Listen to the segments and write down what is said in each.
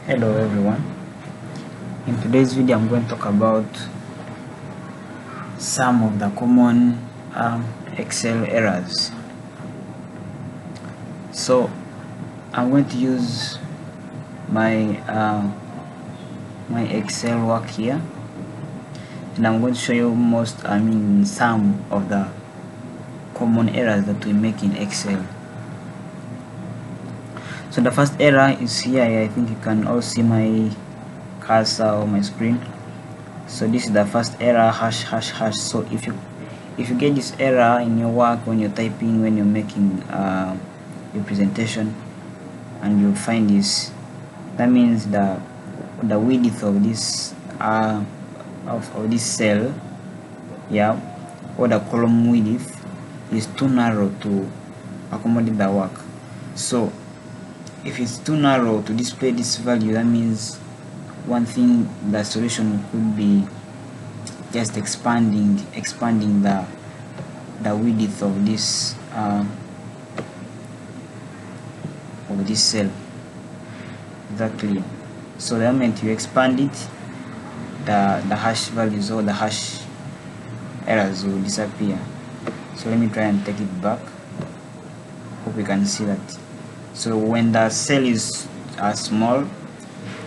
Hello everyone. In today's video I'm going to talk about some of the common Excel errors. So I'm going to use my my Excel work here, and I'm going to show you some of the common errors that we make in Excel. So the first error is here. I think you can all see my cursor or my screen. So this is the first error, hash hash hash. So if you get this error in your work, when you're typing, when you're making your presentation, and you find this, that means the width of this of this cell, yeah, or the column width is too narrow to accommodate the work. So if it's too narrow to display this value, that means one thing, the solution could be just expanding the width of this cell. Exactly. So the moment you expand it, the hash values or the hash errors will disappear. So let me try and take it back. Hope you can see that. So when the cell is small,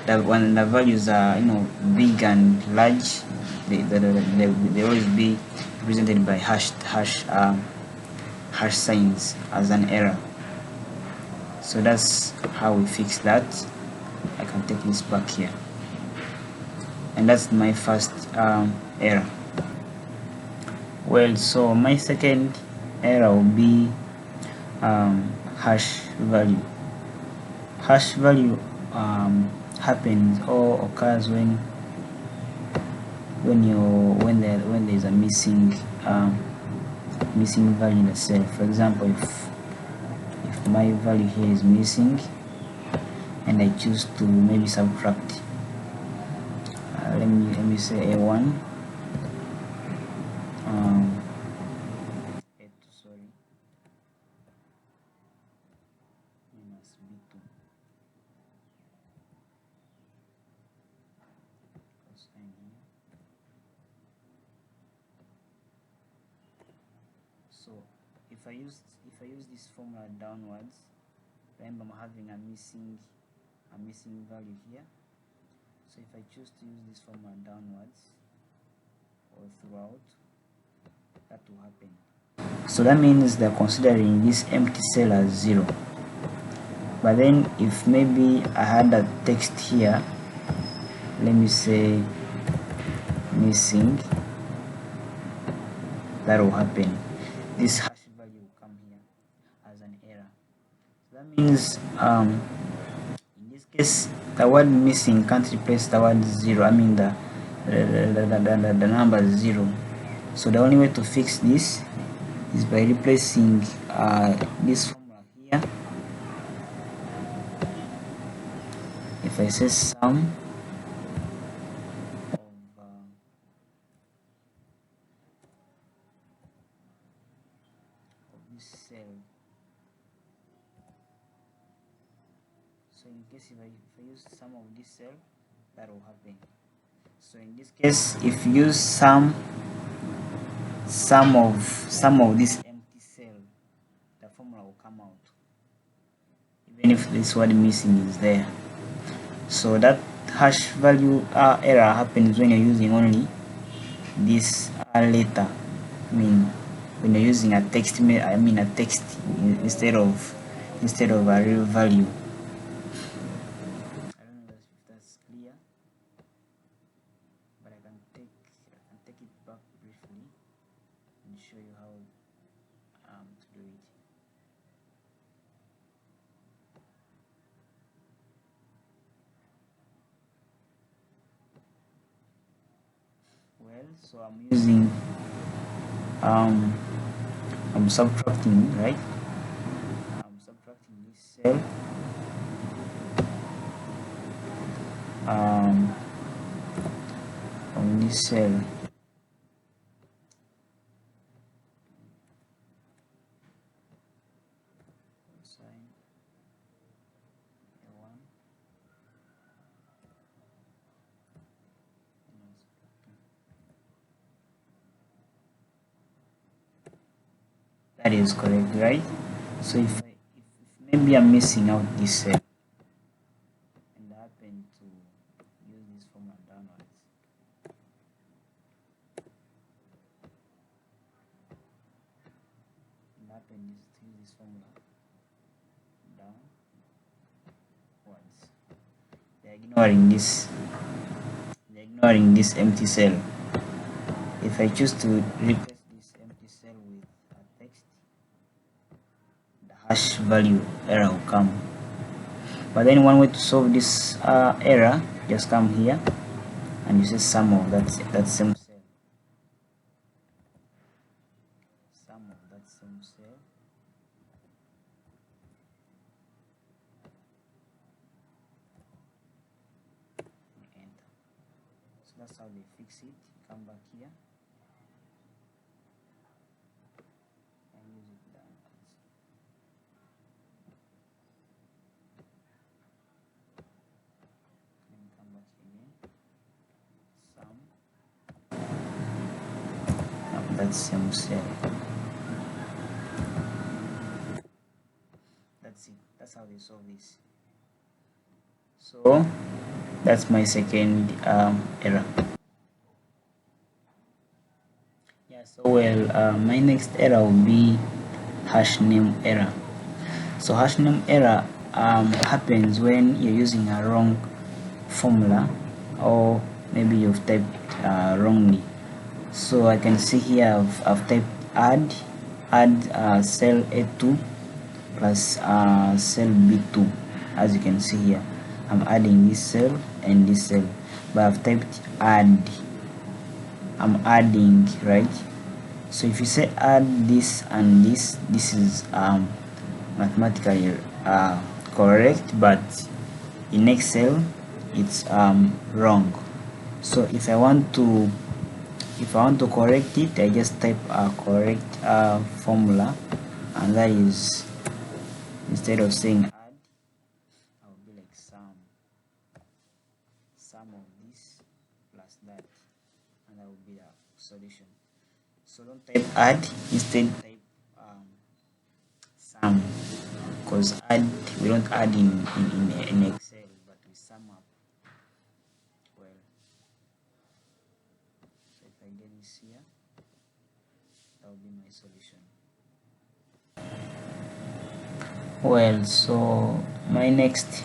when the values are big and large, they always be represented by hash signs as an error. So that's how we fix that. I can take this back here, and that's my first error. Well, so my second error will be hash value. Hash value happens or occurs when there's a missing value in the cell. For example, if my value here is missing and I choose to maybe subtract, let me say A1, A2, sorry, minus B2, cosine here. So if I use this formula downwards, remember I'm having a missing value here. So if I choose to use this formula downwards or throughout, that will happen. So that means they're considering this empty cell as 0. But then if maybe I had a text here, let me say missing, that will happen. This hash value will come here as an error. So that means in this case the word missing can't replace the word 0. I mean the number 0. So the only way to fix this is by replacing this formula here. If I say sum of this cell, so in case if I use sum of this cell, that will happen. So in this case, if you use sum of this empty cell, the formula will come out, even if this word missing is there. So that hash value error happens when you're using only this letter. I mean, when you're using a text, a text instead of a real value. I don't know if that's clear, but I can take it back briefly and show you how to do it. Well, so I'm using I'm subtracting, right? I'm subtracting this cell from this cell. Cosine A1 that is correct, right? So if maybe I'm missing out this cell and I happen to use this formula downwards, and I happen to use this formula downwards, they're ignoring this empty cell. If I choose to replace this empty cell with a text, the hash value error will come. But then one way to solve this error, just come here and you say sum of that same cell. Sum of that same cell. And enter. So that's how they fix it. Come back here. That same cell. That's it. That's how they solve this. So that's my second error. Yeah. So well, my next error will be hash name error. So hash name error happens when you're using a wrong formula, or maybe you've typed wrongly. So I can see here I've typed add cell A2 plus cell B2. As you can see here, I'm adding this cell and this cell, but I've typed add. I'm adding, right? So if you say add this and this is mathematically correct, but in Excel it's wrong. So if I want to correct it, I just type a correct formula, and that is, instead of saying add, I will be like sum of this plus that, and that will be the solution. So don't type add, instead type sum, because add, we don't add in Excel, but we sum up. Well, so if I get this here, that will be my solution. Well, so my next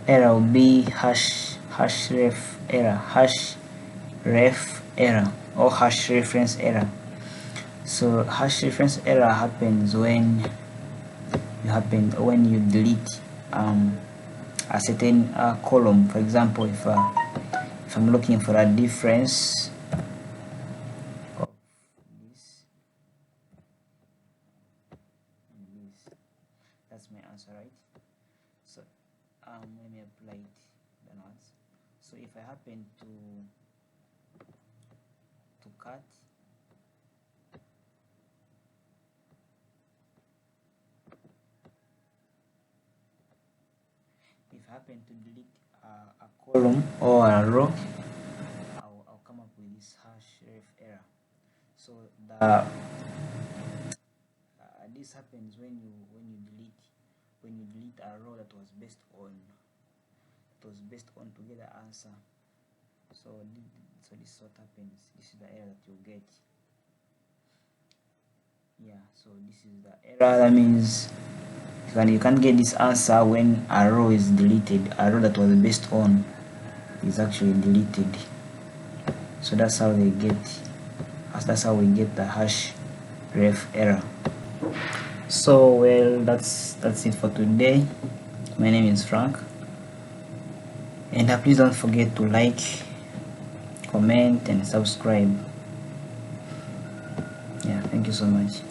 error will be hash ref error or hash reference error. So hash reference error happens when you delete a certain column. For example, if I'm looking for a difference of this and this, that's my answer, right? So let me apply it downwards. So if I happen to cut to delete a column or a row, I'll come up with this hash ref error. So this happens when you delete a row that was based on to get the answer. So this is what happens. This is the error that you get. Yeah, so this is the error. That means you can't get this answer when a row is deleted. A row that was based on is actually deleted. So that's how we get the hash ref error. So well, that's it for today. My name is Frank, and please don't forget to like, comment and subscribe. Yeah, thank you so much.